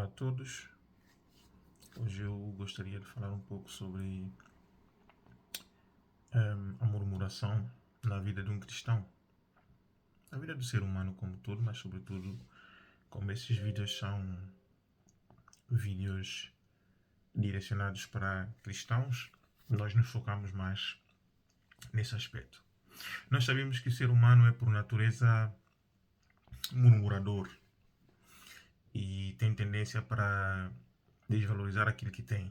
Olá a todos. Hoje eu gostaria de falar um pouco sobre a murmuração na vida de um cristão, na vida do ser humano como todo, mas sobretudo como esses vídeos são vídeos direcionados para cristãos, nós nos focamos mais nesse aspecto. Nós sabemos que o ser humano é por natureza murmurador e tem tendência para desvalorizar aquilo que tem.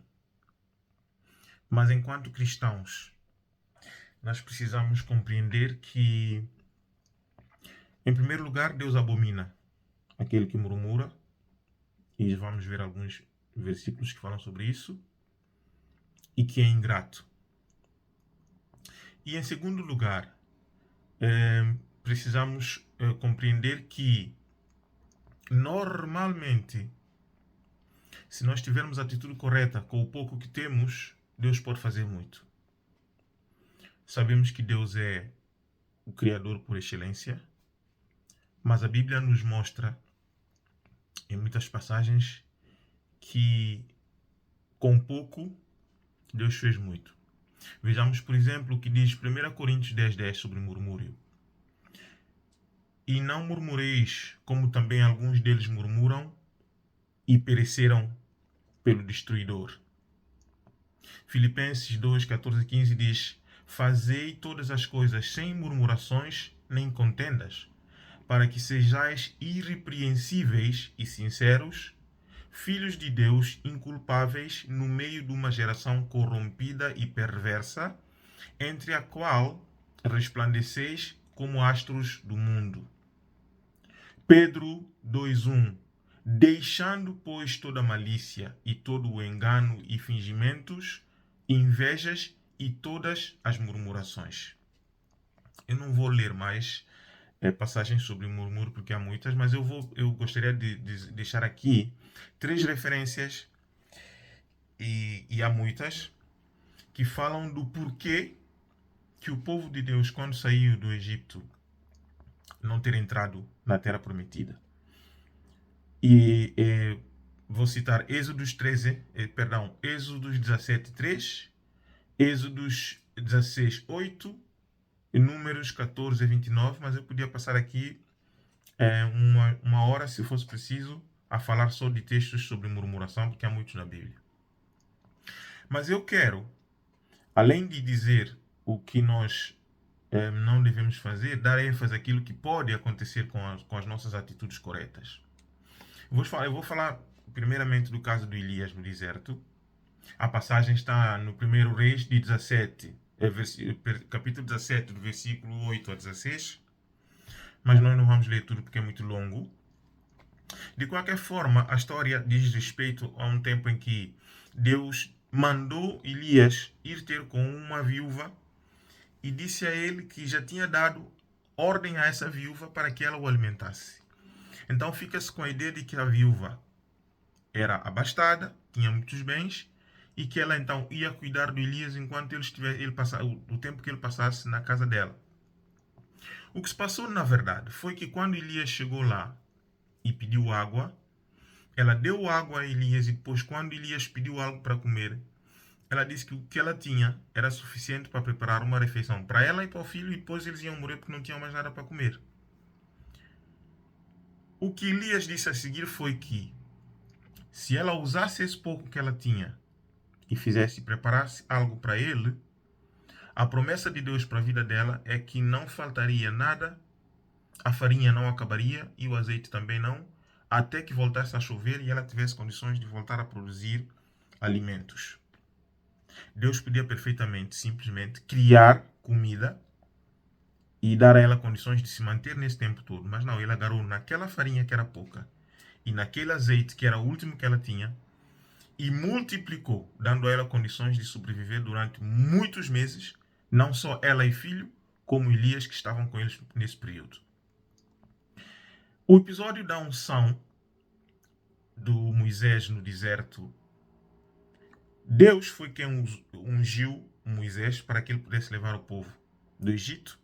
Mas enquanto cristãos, nós precisamos compreender que, em primeiro lugar, Deus abomina aquele que murmura, e vamos ver alguns versículos que falam sobre isso, e que é ingrato. E, em segundo lugar, precisamos compreender que, normalmente, se nós tivermos a atitude correta com o pouco que temos, Deus pode fazer muito. Sabemos que Deus é o Criador por excelência, mas a Bíblia nos mostra, em muitas passagens, que com pouco Deus fez muito. Vejamos, por exemplo, o que diz 1 Coríntios 10:10 sobre murmúrio. E não murmureis, como também alguns deles murmuram e pereceram pelo destruidor. Filipenses 2:14-15 diz: Fazei todas as coisas sem murmurações nem contendas, para que sejais irrepreensíveis e sinceros, filhos de Deus inculpáveis no meio de uma geração corrompida e perversa, entre a qual resplandeceis como astros do mundo. Pedro 2:1 Deixando, pois, toda malícia e todo o engano e fingimentos, invejas e todas as murmurações. Eu não vou ler mais passagens sobre murmúrio, porque há muitas, mas eu gostaria de deixar aqui 3 referências, e há muitas, que falam do porquê que o povo de Deus, quando saiu do Egito, não ter entrado na Terra Prometida. E vou citar Êxodos 17:3, Êxodos 16:8 e Números 14:29, mas eu podia passar aqui uma hora, se fosse preciso, a falar só de textos sobre murmuração, porque há muitos na Bíblia. Mas eu quero, além de dizer o que nós não devemos fazer, dar ênfase àquilo que pode acontecer com as nossas atitudes corretas. Eu vou falar primeiramente do caso do Elias no deserto. A passagem está no 1 Reis de 17, capítulo 17, do versículo 8 a 16. Mas nós não vamos ler tudo porque é muito longo. De qualquer forma, a história diz respeito a um tempo em que Deus mandou Elias ir ter com uma viúva e disse a ele que já tinha dado ordem a essa viúva para que ela o alimentasse. Então fica-se com a ideia de que a viúva era abastada, tinha muitos bens, e que ela então ia cuidar do Elias enquanto o tempo que ele passasse na casa dela. O que se passou, na verdade, foi que quando Elias chegou lá e pediu água, ela deu água a Elias, e depois, quando Elias pediu algo para comer, ela disse que o que ela tinha era suficiente para preparar uma refeição para ela e para o filho, e depois eles iam morrer porque não tinham mais nada para comer. O que Elias disse a seguir foi que, se ela usasse esse pouco que ela tinha e preparasse algo para ele, a promessa de Deus para a vida dela é que não faltaria nada, a farinha não acabaria e o azeite também não, até que voltasse a chover e ela tivesse condições de voltar a produzir alimentos. Deus podia perfeitamente, simplesmente, criar comida e dar a ela condições de se manter nesse tempo todo. Mas não, ele agarrou naquela farinha que era pouca e naquele azeite que era o último que ela tinha e multiplicou, dando a ela condições de sobreviver durante muitos meses, não só ela e filho, como Elias, que estavam com eles nesse período. O episódio da unção do Moisés no deserto, Deus foi quem ungiu Moisés para que ele pudesse levar o povo do Egito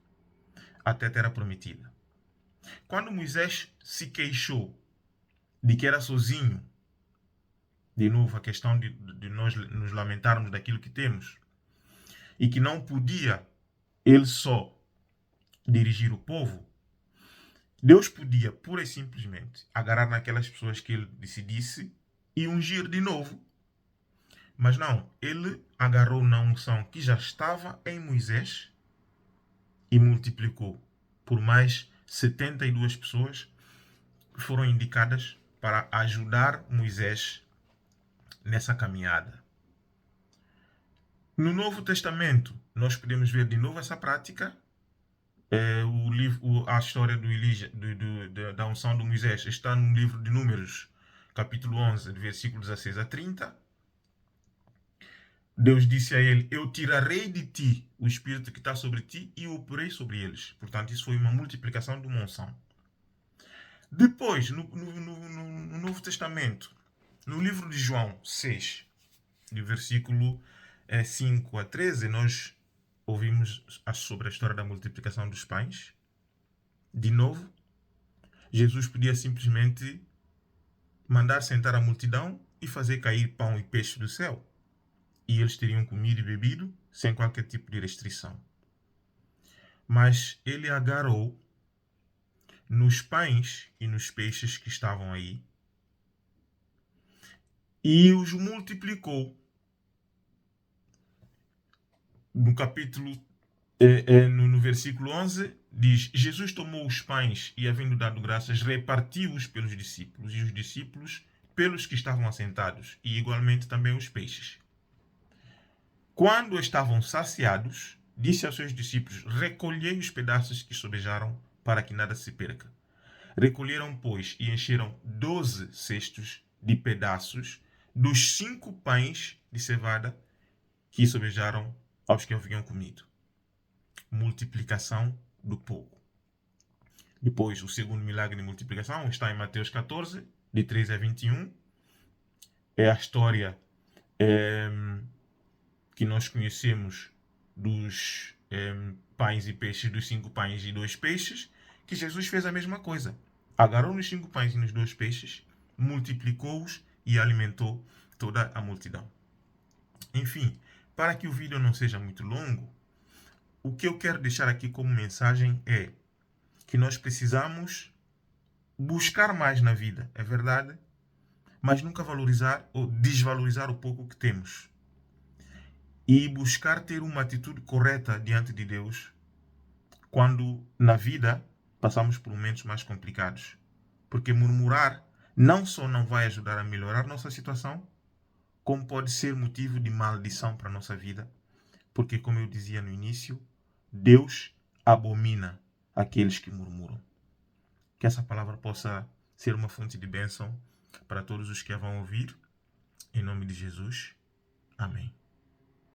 até a Terra Prometida. Quando Moisés se queixou de que era sozinho De novo, a questão de nós nos lamentarmos daquilo que temos. E que não podia ele só dirigir o povo. Deus podia, pura e simplesmente, agarrar naquelas pessoas que ele decidisse e ungir de novo. Mas não, ele agarrou na unção que já estava em Moisés e multiplicou por mais 72 pessoas que foram indicadas para ajudar Moisés nessa caminhada. No Novo Testamento, nós podemos ver de novo essa prática. A história da unção de Moisés está no livro de Números, capítulo 11, versículo 16 a 30. Deus disse a ele: eu tirarei de ti o espírito que está sobre ti e o porei sobre eles. Portanto, isso foi uma multiplicação de uma unção. Depois, no Novo Testamento, no livro de João 6, do versículo 5 a 13, nós ouvimos sobre a história da multiplicação dos pães. De novo, Jesus podia simplesmente mandar sentar a multidão e fazer cair pão e peixe do céu. E eles teriam comido e bebido sem qualquer tipo de restrição. Mas ele agarrou nos pães e nos peixes que estavam aí e os multiplicou. No capítulo, no versículo 11, diz: Jesus tomou os pães e, havendo dado graças, repartiu-os pelos discípulos, e os discípulos pelos que estavam assentados, e igualmente também os peixes. Quando estavam saciados, disse aos seus discípulos: recolhei os pedaços que sobejaram, para que nada se perca. Recolheram, pois, e encheram 12 cestos de pedaços dos 5 pães de cevada que sobejaram aos que haviam comido. Multiplicação do pouco. Depois, o segundo milagre de multiplicação está em Mateus 14, de 13 a 21. É a história que nós conhecemos dos pães e peixes, dos 5 pães e 2 peixes, que Jesus fez a mesma coisa. Agarrou nos 5 pães e nos 2 peixes, multiplicou-os e alimentou toda a multidão. Enfim, para que o vídeo não seja muito longo, o que eu quero deixar aqui como mensagem é que nós precisamos buscar mais na vida, é verdade, mas nunca valorizar ou desvalorizar o pouco que temos. E buscar ter uma atitude correta diante de Deus quando na vida passamos por momentos mais complicados. Porque murmurar não só não vai ajudar a melhorar nossa situação, como pode ser motivo de maldição para a nossa vida. Porque, como eu dizia no início, Deus abomina aqueles que murmuram. Que essa palavra possa ser uma fonte de bênção para todos os que a vão ouvir. Em nome de Jesus. Amém.